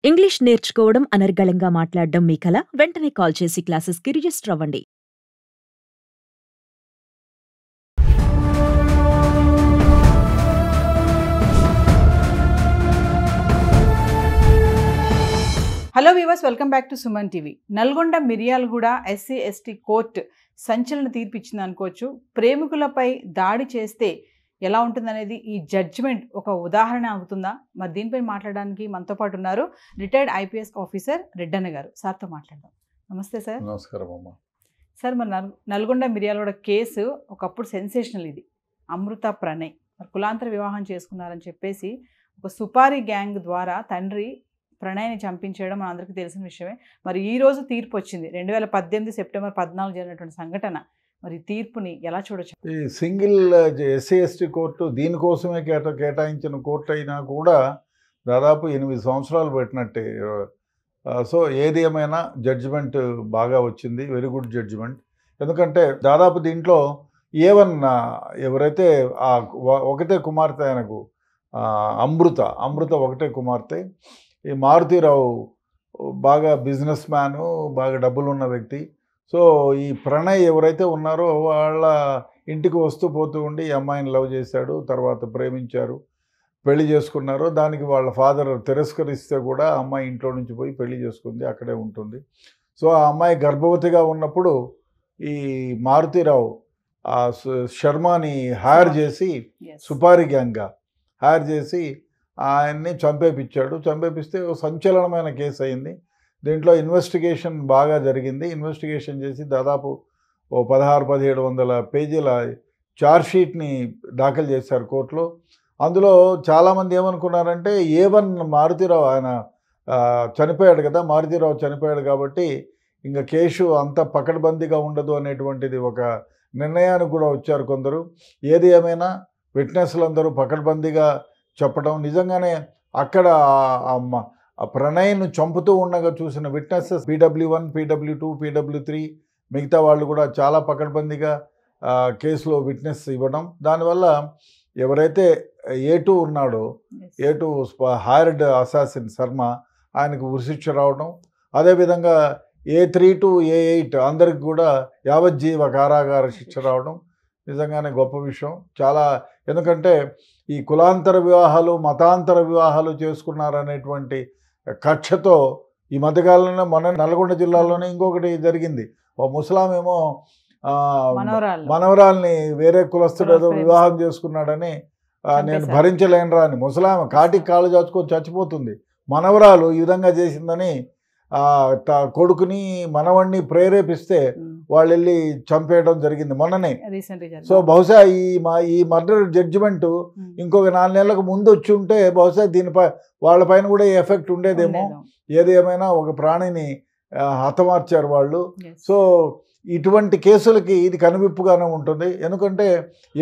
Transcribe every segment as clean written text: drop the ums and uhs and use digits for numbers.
English నేర్చుకోవడం అనర్గళంగా మాట్లాడడం మీ కల? వెంటనే కాల్ చేసి క్లాసెస్‌కి రిజిస్టర్ అవ్వండి. Hello weavers, welcome back to Suman TV. Nalgonda Miryalaguda SC ST court సంచలన తీర్పు ఇచ్చింది అనుకోవచ్చు. ప్రేమికులపై దాడి చేస్తే ఎలా ఉంటుందనేది ఈ జడ్జిమెంట్ ఒక ఉదాహరణ అవుతుందా? మరి దీనిపై మాట్లాడడానికి మనతో పాటు ఉన్నారు రిటైర్డ్ ఐపీఎస్ ఆఫీసర్ రెడ్డన్న గారు. సార్తో మాట్లాడదాం. నమస్తే సార్. నమస్కారం అమ్మ. సార్, మరి నల్గొండ మిర్యాలగూడ కేసు ఒకప్పుడు సెన్సేషనల్. ఇది అమృత ప్రణయ్ మరి కులాంతర వివాహం చేసుకున్నారని చెప్పేసి ఒక సుపారీ గ్యాంగ్ ద్వారా తండ్రి ప్రణయ్ని చంపించడం మన అందరికీ తెలిసిన విషయమే. మరి ఈరోజు తీర్పు వచ్చింది. 2018 సెప్టెంబర్ 14 జరిగినటువంటి సంఘటన. మరి తీర్పుని ఎలా చూడొచ్చు? ఈ సింగిల్ ఎస్సీ ఎస్టీ కోర్టు దీనికోసమే కేటాయించిన కోర్టు అయినా కూడా దాదాపు 8 సంవత్సరాలు పెట్టినట్టే. సో ఏది ఏమైనా జడ్జిమెంట్ బాగా వచ్చింది, వెరీ గుడ్ జడ్జిమెంట్. ఎందుకంటే దాదాపు దీంట్లో ఏవన్నా ఎవరైతే ఒకటే కుమార్తె ఆయనకు అమృత ఒకటే కుమార్తె. ఈ మారుతీరావు బాగా బిజినెస్ మ్యాను, బాగా డబ్బులు ఉన్న వ్యక్తి. సో ఈ ప్రణయ్ ఎవరైతే ఉన్నారో వాళ్ళ ఇంటికి వస్తూ పోతూ ఉండి ఈ అమ్మాయిని లవ్ చేశాడు, తర్వాత ప్రేమించారు, పెళ్లి చేసుకున్నారు. దానికి వాళ్ళ ఫాదర్ తిరస్కరిస్తే కూడా అమ్మాయి ఇంట్లో నుంచి పోయి పెళ్లి చేసుకుంది, అక్కడే ఉంటుంది. సో ఆ అమ్మాయి గర్భవతిగా ఉన్నప్పుడు ఈ మారుతీరావు ఆ శర్మని హైర్ చేసి, సుపారీ గ్యాంగ్గా హైర్ చేసి ఆయన్ని చంపేపించాడు. చంపేపిస్తే సంచలనమైన కేసు అయింది. దీంట్లో ఇన్వెస్టిగేషన్ బాగా జరిగింది. ఇన్వెస్టిగేషన్ చేసి దాదాపు 1600-1700 పేజీల ఛార్జ్షీట్ని దాఖలు చేశారు కోర్టులో. అందులో చాలామంది ఏమనుకున్నారంటే A1 మారుతీరావు ఆయన చనిపోయాడు కదా, మారుతీరావు చనిపోయాడు కాబట్టి ఇంకా కేసు అంత పకడ్బందీగా ఉండదు అనేటువంటిది ఒక నిర్ణయానికి కూడా వచ్చారు కొందరు. ఏది ఏమైనా విట్నెస్లందరూ పకడ్బందీగా చెప్పడం, నిజంగానే అక్కడ ప్రణయ్ను చంపుతూ ఉండగా చూసిన విట్నెసెస్ PW1, PW2, PW3 మిగతా వాళ్ళు కూడా చాలా పకడ్బందీగా కేసులో విట్నెస్ ఇవ్వడం. దానివల్ల ఎవరైతే A2 ఉన్నాడో, A2 హైర్డ్ అసాసిన్ శర్మ, ఆయనకు ఉరిశిక్ష రావడం. అదేవిధంగా A3 to A8 అందరికి కూడా యావజ్జీవ కారాగార శిక్ష రావడం నిజంగానే గొప్ప విషయం చాలా. ఎందుకంటే ఈ కులాంతర వివాహాలు, మతాంతర వివాహాలు చేసుకున్నారనేటువంటి కక్షతో ఈ మధ్యకాలంలో మన నల్గొండ జిల్లాలోనే ఇంకొకటి జరిగింది. ఓ ముసలామేమో మనవరాల్ని వేరే కులస్తుడు ఏదో వివాహం చేసుకున్నాడని నేను భరించలేనురా అని ముసలామె కాటికి కాళ్ళు చాచుకొని చచ్చిపోతుంది. మనవరాలు ఈ విధంగా చేసిందని కొడుకుని మనవణ్ణి ప్రేరేపిస్తే వాళ్ళు వెళ్ళి చంపేయడం జరిగింది మొన్ననే. సో బహుశా ఈ మర్డర్ జడ్జిమెంట్ ఇంకొక 4 నెలలకు ముందు వచ్చి ఉంటే బహుశా దీనిపై వాళ్ళపైన కూడా ఎఫెక్ట్ ఉండేదేమో. ఏది ఏమైనా ఒక ప్రాణిని హతమార్చారు వాళ్ళు. సో ఇటువంటి కేసులకి ఇది కనువిప్పుగానే ఉంటుంది. ఎందుకంటే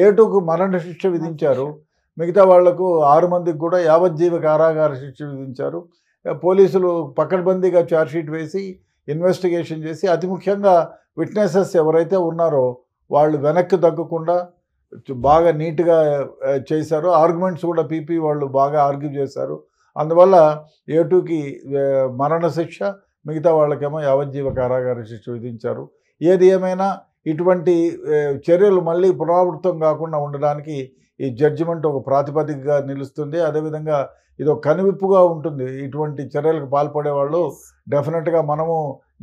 A2కు మరణ శిక్ష విధించారు, మిగతా వాళ్లకు 6 మందికి కూడా యావజ్జీవ కారాగార శిక్ష విధించారు. పోలీసులు పకడ్బందీగా ఛార్జ్షీట్ వేసి ఇన్వెస్టిగేషన్ చేసి, అతి ముఖ్యంగా విట్నెసెస్ ఎవరైతే ఉన్నారో వాళ్ళు వెనక్కి తగ్గకుండా బాగా నీట్గా చేశారు. ఆర్గ్యుమెంట్స్ కూడా PP వాళ్ళు బాగా ఆర్గ్యూ చేశారు. అందువల్ల A2కి మరణశిక్ష, మిగతా వాళ్ళకేమో యావజ్జీవ కారాగార శిక్ష విధించారు. ఏది ఏమైనా ఇటువంటి చర్యలు మళ్ళీ పునరావృతం కాకుండా ఉండడానికి ఈ జడ్జిమెంట్ ఒక ప్రాతిపదికగా నిలుస్తుంది. అదేవిధంగా ఇది ఒక కనువిప్పుగా ఉంటుంది. ఇటువంటి చర్యలకు పాల్పడే వాళ్ళు డెఫినెట్గా మనము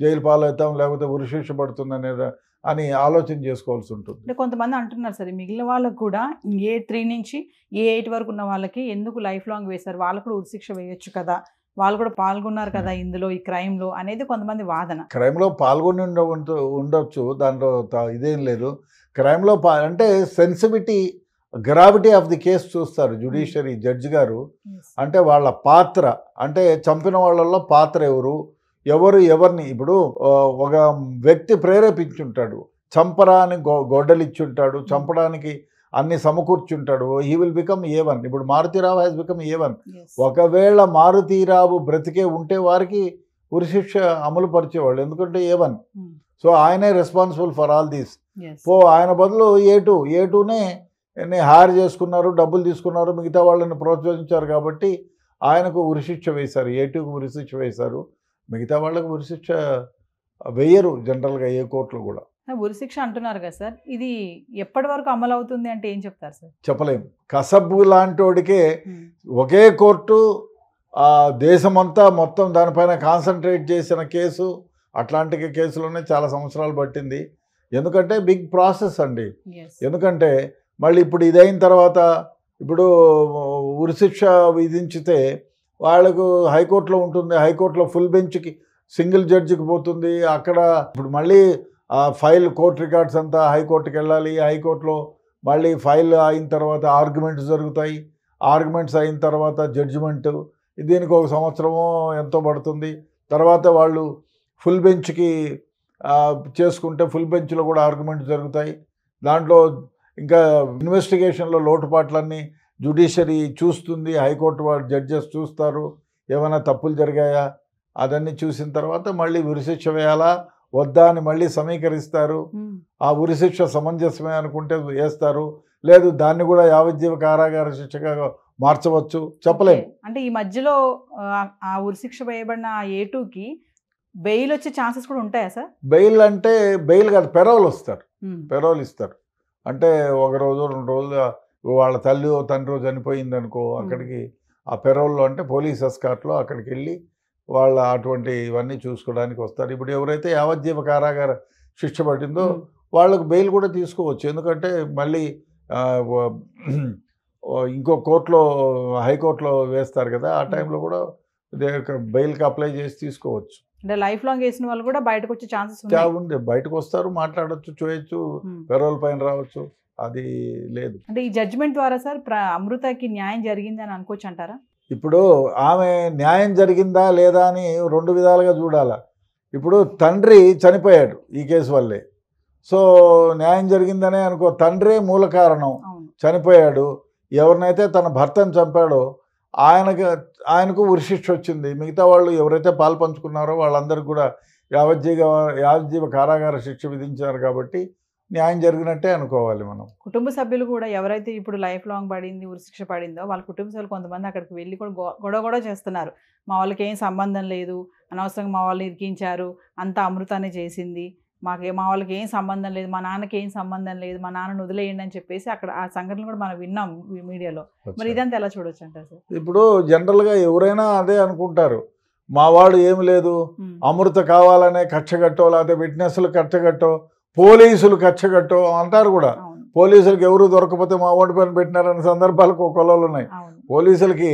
జైలు పాలవుతాం, లేకపోతే ఉరిశిక్ష పడుతుంది అని ఆలోచన చేసుకోవాల్సి ఉంటుంది. అంటే కొంతమంది అంటున్నారు సరే, మిగిలిన వాళ్ళకు కూడా A3 నుంచి A8 వరకు ఉన్న వాళ్ళకి ఎందుకు లైఫ్ లాంగ్ వేశారు, వాళ్ళకు కూడా ఉరిశిక్ష వేయొచ్చు కదా, వాళ్ళు కూడా పాల్గొన్నారు కదా ఇందులో, ఈ క్రైమ్లో అనేది కొంతమంది వాదన. క్రైమ్లో పాల్గొని ఉండొచ్చు, దాంట్లో ఇదేం లేదు. క్రైమ్లో అంటే sensitivity, gravity of the case చూస్తారు జ్యుడిషియరీ జడ్జి గారు. అంటే వాళ్ళ పాత్ర, అంటే చంపిన వాళ్ళల్లో పాత్ర ఎవరిని ఇప్పుడు ఒక వ్యక్తి ప్రేరేపించుంటాడు, చంపరా అని గొడ్డలు ఇచ్చుంటాడు, చంపడానికి అన్ని సమకూర్చుంటాడు. He will become A1. ఇప్పుడు మారుతీరావు హ్యాస్ బికమ్ A1. ఒకవేళ మారుతీరావు బ్రతికే ఉంటే వారికి ఉరిశిక్ష అమలు పరిచేవాళ్ళు, ఎందుకంటే A1. సో ఆయనే రెస్పాన్సిబుల్ ఫర్ ఆల్ దీస్. ఆయన బదులు A2నే హైర్ చేసుకున్నారు, డబ్బులు తీసుకున్నారు, మిగతా వాళ్ళని ప్రోత్సహించారు కాబట్టి ఆయనకు ఉరిశిక్ష వేశారు, A2కు ఉరిశిక్ష వేశారు. మిగతా వాళ్ళకు ఉరిశిక్ష వేయరు జనరల్గా ఏ కోర్టులో కూడా. ఉరిశిక్ష అంటున్నారు కదా సార్, ఇది ఎప్పటి వరకు అమలు అవుతుంది అంటే ఏం చెప్తారు సార్? చెప్పలేము. కసబ్ లాంటి వాడికే ఒకే కోర్టు దేశమంతా మొత్తం దానిపైన కాన్సన్ట్రేట్ చేసిన కేసు, అట్లాంటి కేసులోనే చాలా సంవత్సరాలు పట్టింది. ఎందుకంటే బిగ్ ప్రాసెస్ అండి. ఎందుకంటే మళ్ళీ ఇప్పుడు ఇదైన తర్వాత ఇప్పుడు ఉరిశిక్ష విధించితే వాళ్ళకు హైకోర్టులో ఉంటుంది, హైకోర్టులో ఫుల్ బెంచ్కి సింగిల్ జడ్జికి పోతుంది. అక్కడ ఇప్పుడు మళ్ళీ ఫైల్ కోర్ట్ రికార్డ్స్ అంతా హైకోర్టుకి వెళ్ళాలి. హైకోర్టులో మళ్ళీ ఫైల్ అయిన తర్వాత ఆర్గ్యుమెంట్స్ జరుగుతాయి. ఆర్గ్యుమెంట్స్ అయిన తర్వాత జడ్జిమెంట్, దీనికి 1 సంవత్సరమో ఎంతో పడుతుంది. తర్వాత వాళ్ళు ఫుల్ బెంచ్కి చేసుకుంటే ఫుల్ బెంచ్లో కూడా ఆర్గ్యుమెంట్స్ జరుగుతాయి. దాంట్లో ఇంకా ఇన్వెస్టిగేషన్లో లోటుపాట్లన్నీ జ్యుడిషియరీ చూస్తుంది, హైకోర్టు వాళ్ళు జడ్జెస్ చూస్తారు, ఏమైనా తప్పులు జరిగాయా అదన్నీ చూసిన తర్వాత మళ్ళీ ఉరిశిక్ష వేయాలా వద్దా అని మళ్ళీ సమీకరిస్తారు. ఆ ఉరిశిక్ష సమంజసమే అనుకుంటే వేస్తారు, లేదు దాన్ని కూడా యావజ్జీవ కారాగార శిక్షగా మార్చవచ్చు, చెప్పలేము. అంటే ఈ మధ్యలో ఆ ఉరిశిక్ష వేయబడిన A2కి బెయిల్ వచ్చే ఛాన్సెస్ కూడా ఉంటాయా సార్? బెయిల్ అంటే బెయిల్ కాదు, పెరోల్ వస్తారు, పెరోల్ ఇస్తారు. అంటే 1 రోజు 2 రోజులు వాళ్ళ తల్లి తండ్రి చనిపోయింది అనుకో, అక్కడికి ఆ పెరోల్లో అంటే పోలీస్ ఎస్కార్ట్లో అక్కడికి వెళ్ళి వాళ్ళ అటువంటి ఇవన్నీ చూసుకోవడానికి వస్తారు. ఇప్పుడు ఎవరైతే యావజ్జీవ కారాగార శిక్ష పడిందో వాళ్ళకు బెయిల్ కూడా తీసుకోవచ్చు. ఎందుకంటే మళ్ళీ ఇంకో కోర్టులో హైకోర్టులో వేస్తారు కదా, ఆ టైంలో కూడా బెయిల్కి అప్లై చేసి తీసుకోవచ్చు. అంటే లైఫ్ లాంగ్ వేసిన వాళ్ళు కూడా బయటకు వచ్చే ఛాన్సెస్ ఉంది, బయటకు వస్తారు, మాట్లాడచ్చు, చేయొచ్చు, పెరోల్ పైన రావచ్చు, అది లేదు. అంటే ఈ జడ్జిమెంట్ ద్వారా సార్ అమృతకి న్యాయం జరిగిందని అనుకోవచ్చు అంటారా? ఇప్పుడు ఆమె న్యాయం జరిగిందా లేదా అని 2 విధాలుగా చూడాలా. ఇప్పుడు తండ్రి చనిపోయాడు ఈ కేసు వల్లే, సో న్యాయం జరిగిందనే అనుకో. తండ్రే మూల కారణం, చనిపోయాడు. ఎవరినైతే తన భర్తను చంపాడో ఆయనకు ఉరిశిక్ష వచ్చింది. మిగతా వాళ్ళు ఎవరైతే పాలు పంచుకున్నారో వాళ్ళందరికీ కూడా యావజ్జీవ కారాగార శిక్ష విధించారు. కాబట్టి న్యాయం జరిగినట్టే అనుకోవాలి మనం. కుటుంబ సభ్యులు కూడా ఎవరైతే ఇప్పుడు లైఫ్ లాంగ్ పడింది ఉరిశిక్ష పడిందో వాళ్ళ కుటుంబ సభ్యులు కొంతమంది అక్కడికి వెళ్ళి కూడా గొడవ చేస్తున్నారు. మా వాళ్ళకి ఏం సంబంధం లేదు, అనవసరంగా మా వాళ్ళు ఇరికించారు, అంతా అమృతానే చేసింది, మా వాళ్ళకి ఏం సంబంధం లేదు, మా నాన్నకి ఏం సంబంధం లేదు, మా నాన్నను వదిలేయండి అని చెప్పేసి అక్కడ ఆ సంఘటనలు కూడా మనం విన్నాం మీడియాలో. మరి ఇదంతా ఎలా చూడొచ్చు అంటారు సార్? ఇప్పుడు జనరల్గా ఎవరైనా అదే అనుకుంటారు, మా వాడు ఏమి లేదు, అమృత కావాలనే కక్షగట్టో లేకపోతే విట్నెస్లు కక్షగట్టో పోలీసులు కక్షగట్టో అంటారు కూడా. పోలీసులకి ఎవరు దొరకపోతే మా ఓడి పైన పెట్టినారనే సందర్భాలు కొలలు ఉన్నాయి. పోలీసులకి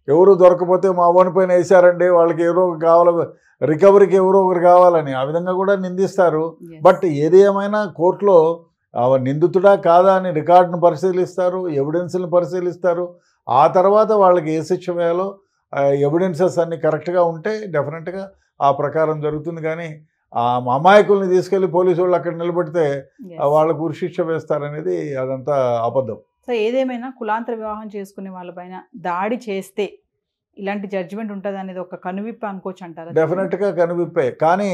ఎవరు దొరకపోతే మా ఓడి పైన వేశారండి, వాళ్ళకి ఎవరో కావాలి, రికవరీకి ఎవరో ఒకరు కావాలని ఆ విధంగా కూడా నిందిస్తారు. బట్ ఏది ఏమైనా కోర్టులో నిందితుడా కాదా అని రికార్డును పరిశీలిస్తారు, ఎవిడెన్స్ని పరిశీలిస్తారు. ఆ తర్వాత వాళ్ళకి ఏ శిక్ష వేయాలో ఎవిడెన్సెస్ అన్నీ కరెక్ట్గా ఉంటే డెఫినెట్గా ఆ ప్రకారం జరుగుతుంది. కానీ ఆ అమాయకుల్ని తీసుకెళ్లి పోలీసు వాళ్ళు అక్కడ నిలబెడితే వాళ్ళకు ఉరిశిక్ష వేస్తారనేది అదంతా అబద్ధం. సో ఏదేమైనా కులాంతర వివాహం చేసుకునే వాళ్ళపైన దాడి చేస్తే ఇలాంటి జడ్జిమెంట్ ఉంటుంది అనేది ఒక కనువిప్ప అనుకోవచ్చు అంటారా? డెఫినెట్గా కనువిప్పే. కానీ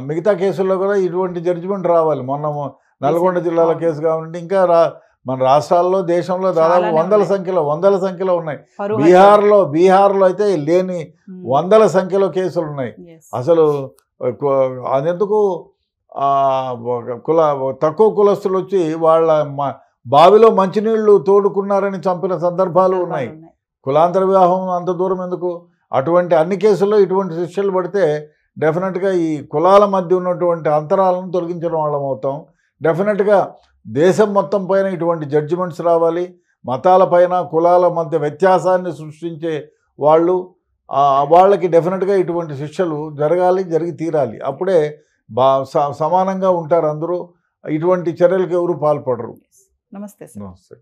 మిగతా కేసుల్లో కూడా ఇటువంటి జడ్జిమెంట్ రావాలి. మొన్న నల్గొండ జిల్లాల కేసు కావాలంటే ఇంకా మన రాష్ట్రాల్లో దేశంలో దాదాపు వందల సంఖ్యలో ఉన్నాయి. బీహార్లో అయితే లేని వందల సంఖ్యలో కేసులు ఉన్నాయి. అసలు అదెందుకు తక్కువ కులస్తులు వచ్చి వాళ్ళ బావిలో మంచినీళ్లు తోడుకున్నారని చంపిన సందర్భాలు ఉన్నాయి. కులాంతర వివాహం అంత దూరం ఎందుకు? అటువంటి అన్ని కేసుల్లో ఇటువంటి శిక్షలు పడితే డెఫినెట్గా ఈ కులాల మధ్య ఉన్నటువంటి అంతరాలను తొలగించడం వాళ్ళం అవుతాం. డెఫినెట్గా దేశం మొత్తం పైన ఇటువంటి జడ్జిమెంట్స్ రావాలి. మతాల పైన కులాల మధ్య వ్యత్యాసాన్ని సృష్టించే వాళ్ళకి డెఫినెట్గా ఇటువంటి శిక్షలు జరగాలి, జరిగి తీరాలి. అప్పుడే సమానంగా ఉంటారు అందరూ. ఇటువంటి చర్యలకు ఎవరు పాల్పడరు. నమస్తే. నమస్తే.